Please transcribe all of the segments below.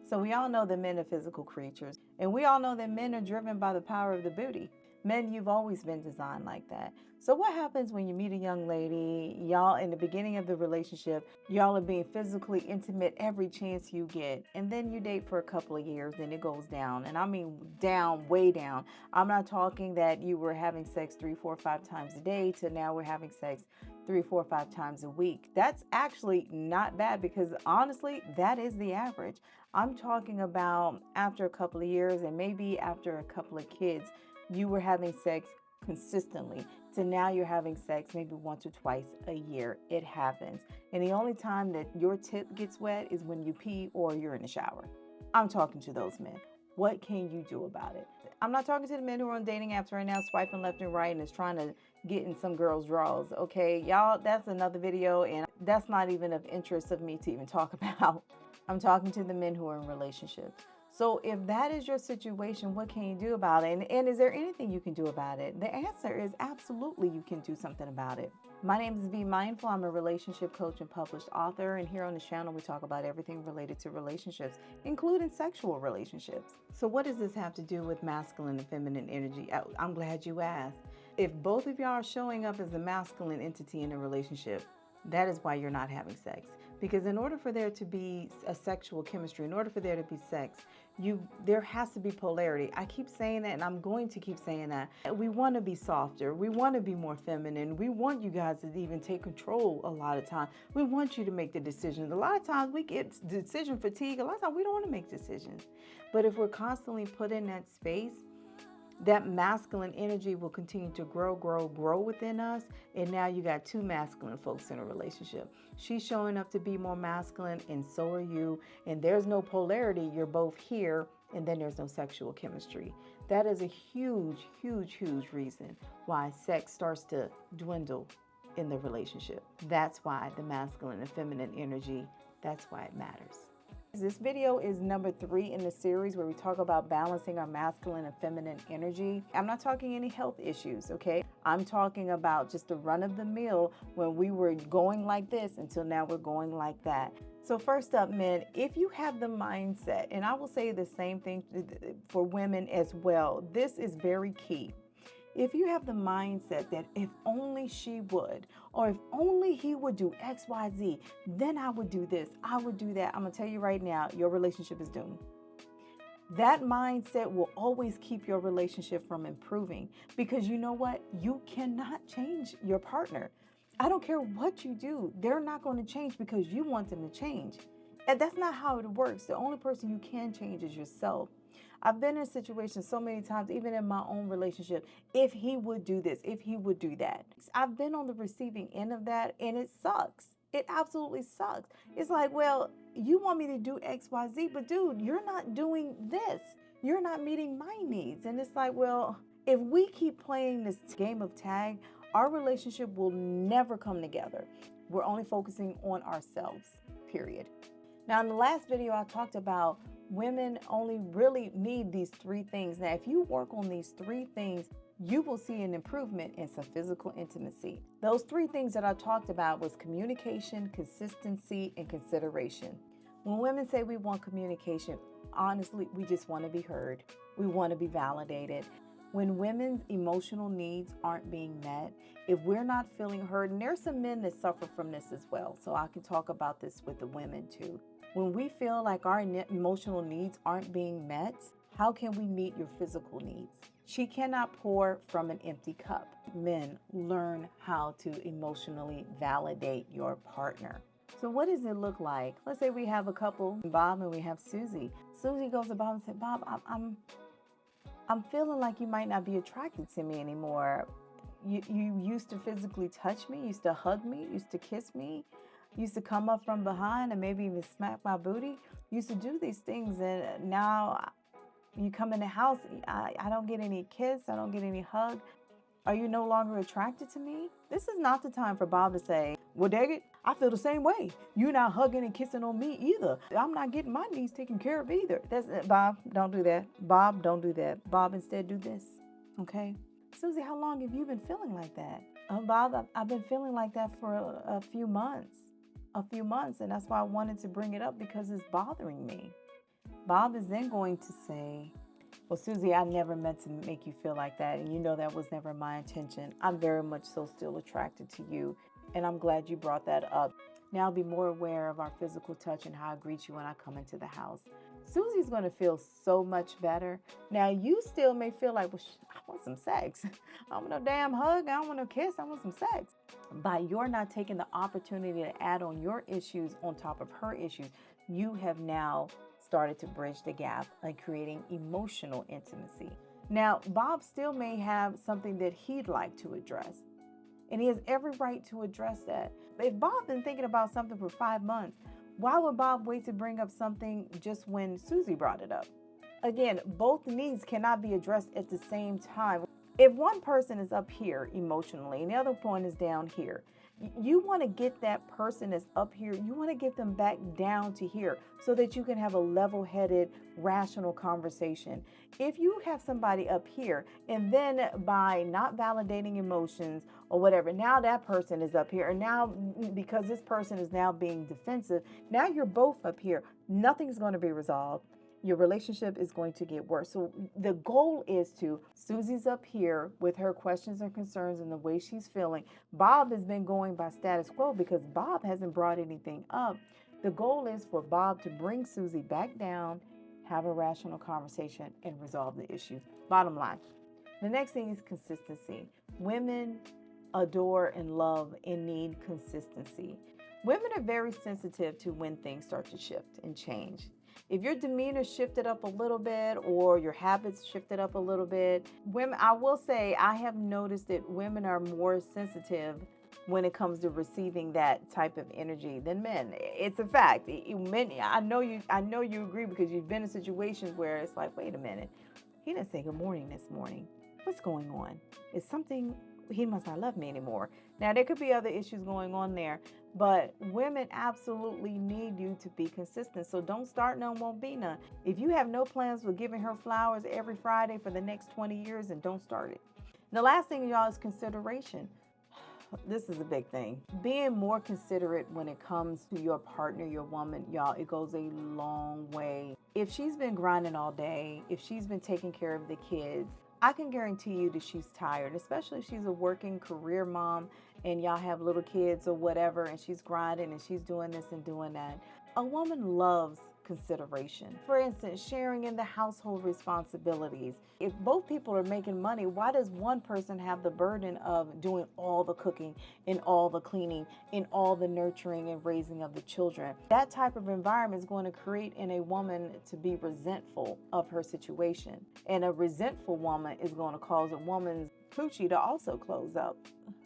So we all know that men are physical creatures, and we all know that men are driven by the power of the booty. Men, you've always been designed like that. So what happens when you meet a young lady, y'all in the beginning of the relationship, y'all are being physically intimate every chance you get, and then you date for a couple of years and it goes down, and I mean down, way down. I'm not talking that you were having sex 3, 4, 5 times a day to now we're having sex 3, 4, 5 times a week. That's actually not bad because honestly, that is the average. I'm talking about after a couple of years and maybe after a couple of kids, you were having sex consistently to now you're having sex maybe once or twice a year. It happens. And the only time that your tip gets wet is when you pee or you're in the shower. I'm talking to those men. What can you do about it? I'm not talking to the men who are on dating apps right now, swiping left and right and is trying to get in some girls' drawers. Okay, y'all, that's another video and that's not even of interest of me to even talk about. I'm talking to the men who are in relationships. So if that is your situation, what can you do about it? And is there anything you can do about it? The answer is absolutely you can do something about it. My name is Vee Mindful. I'm a relationship coach and published author. And here on the channel, we talk about everything related to relationships, including sexual relationships. So what does this have to do with masculine and feminine energy? I'm glad you asked. If both of y'all are showing up as a masculine entity in a relationship, that is why you're not having sex. Because in order for there to be a sexual chemistry, in order for there to be sex, there has to be polarity. I keep saying that and I'm going to keep saying that. We want to be softer. We want to be more feminine. We want you guys to even take control a lot of times. We want you to make the decisions. A lot of times we get decision fatigue. A lot of times we don't want to make decisions. But if we're constantly put in that space, that masculine energy will continue to grow within us. And now you got two masculine folks in a relationship. She's showing up to be more masculine and so are you. And there's no polarity. You're both here and then there's no sexual chemistry. That is a huge reason why sex starts to dwindle in the relationship. That's why the masculine and feminine energy, that's why it matters. This video is number 3 in the series where we talk about balancing our masculine and feminine energy. I'm not talking any health issues, okay? I'm talking about just the run of the mill when we were going like this until now we're going like that. So first up, men, if you have the mindset, and I will say the same thing for women as well, this is very key. If you have the mindset that if only she would, or if only he would do X, Y, Z, then I would do this, I would do that. I'm going to tell you right now, your relationship is doomed. That mindset will always keep your relationship from improving because you know what? You cannot change your partner. I don't care what you do. They're not going to change because you want them to change. And that's not how it works. The only person you can change is yourself. I've been in situations so many times, even in my own relationship, if he would do this, if he would do that. I've been on the receiving end of that and it sucks. It absolutely sucks. It's like, well, you want me to do X, Y, Z, but dude, you're not doing this. You're not meeting my needs. And it's like, well, if we keep playing this game of tag, our relationship will never come together. We're only focusing on ourselves, period. Now, in the last video, I talked about women only really need these 3 things. Now, if you work on these 3 things, you will see an improvement in some physical intimacy. Those 3 things that I talked about was communication, consistency, and consideration. When women say we want communication, honestly, we just want to be heard. We want to be validated. When women's emotional needs aren't being met, if we're not feeling heard, and there's some men that suffer from this as well, so I can talk about this with the women too. When we feel like our emotional needs aren't being met, how can we meet your physical needs? She cannot pour from an empty cup. Men, learn how to emotionally validate your partner. So what does it look like? Let's say we have a couple, Bob and we have Susie. Susie goes to Bob and says, Bob, I'm feeling like you might not be attracted to me anymore. You used to physically touch me, used to hug me, used to kiss me, used to come up from behind and maybe even smack my booty. Used to do these things and now you come in the house, I don't get any kiss, I don't get any hug. Are you no longer attracted to me? This is not the time for Bob to say, well, dang it, I feel the same way. You're not hugging and kissing on me either. I'm not getting my needs taken care of either. Bob, don't do that. Bob, don't do that. Bob, instead do this, okay? Susie, how long have you been feeling like that? Bob, I've been feeling like that for a few months, and that's why I wanted to bring it up because it's bothering me. Bob is then going to say, well, Susie, I never meant to make you feel like that. And you know that was never my intention. I'm very much so still attracted to you. And I'm glad you brought that up. Now be more aware of our physical touch and how I greet you when I come into the house. Susie's going to feel so much better. Now, you still may feel like, well, I want some sex. I want no damn hug. I don't want no kiss. I want some sex. By your not taking the opportunity to add on your issues on top of her issues, you have now started to bridge the gap and creating emotional intimacy. Now, Bob still may have something that he'd like to address, and he has every right to address that. If Bob's been thinking about something for 5 months, why would Bob wait to bring up something just when Susie brought it up? Again, both needs cannot be addressed at the same time. If one person is up here emotionally and the other point is down here, you want to get that person that's up here, you want to get them back down to here so that you can have a level-headed, rational conversation. If you have somebody up here and then by not validating emotions or whatever, now that person is up here, and now because this person is now being defensive, now you're both up here. Nothing's going to be resolved. Your relationship is going to get worse. So the goal is to, Susie's up here with her questions and concerns and the way she's feeling. Bob has been going by status quo because Bob hasn't brought anything up. The goal is for Bob to bring Susie back down, have a rational conversation, and resolve the issue. Bottom line. The next thing is consistency. Women adore and love and need consistency. Women are very sensitive to when things start to shift and change. If your demeanor shifted up a little bit or your habits shifted up a little bit, women, I will say, I have noticed that women are more sensitive when it comes to receiving that type of energy than men. It's a fact. Men, I know you agree because you've been in situations where it's like, wait a minute, he didn't say good morning this morning. What's going on? Is something, he must not love me anymore. Now, there could be other issues going on there, but women absolutely need you to be consistent. So don't start none, won't be none. If you have no plans for giving her flowers every Friday for the next 20 years, then don't start it. The last thing, y'all, is consideration. This is a big thing. Being more considerate when it comes to your partner, your woman, y'all, it goes a long way. If she's been grinding all day, if she's been taking care of the kids, I can guarantee you that she's tired, especially if she's a working career mom and y'all have little kids or whatever, and she's grinding and she's doing this and doing that. A woman loves consideration. For instance, sharing in the household responsibilities. If both people are making money, why does one person have the burden of doing all the cooking and all the cleaning and all the nurturing and raising of the children? That type of environment is going to create in a woman to be resentful of her situation. And a resentful woman is going to cause a woman's coochie to also close up.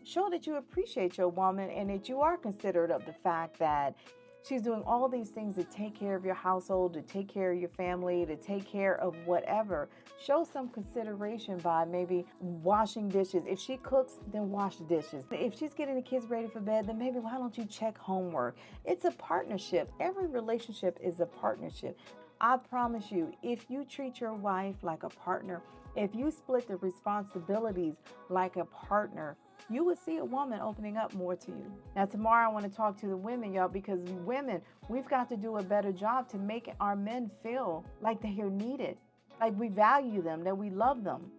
Show that you appreciate your woman and that you are considerate of the fact that she's doing all these things to take care of your household, to take care of your family, to take care of whatever. Show some consideration by maybe washing dishes. If she cooks, then wash dishes. If she's getting the kids ready for bed, then maybe why don't you check homework? It's a partnership. Every relationship is a partnership. I promise you, if you treat your wife like a partner, if you split the responsibilities like a partner, you would see a woman opening up more to you. Now, tomorrow I want to talk to the women, y'all, because women, we've got to do a better job to make our men feel like they are needed, like we value them, that we love them.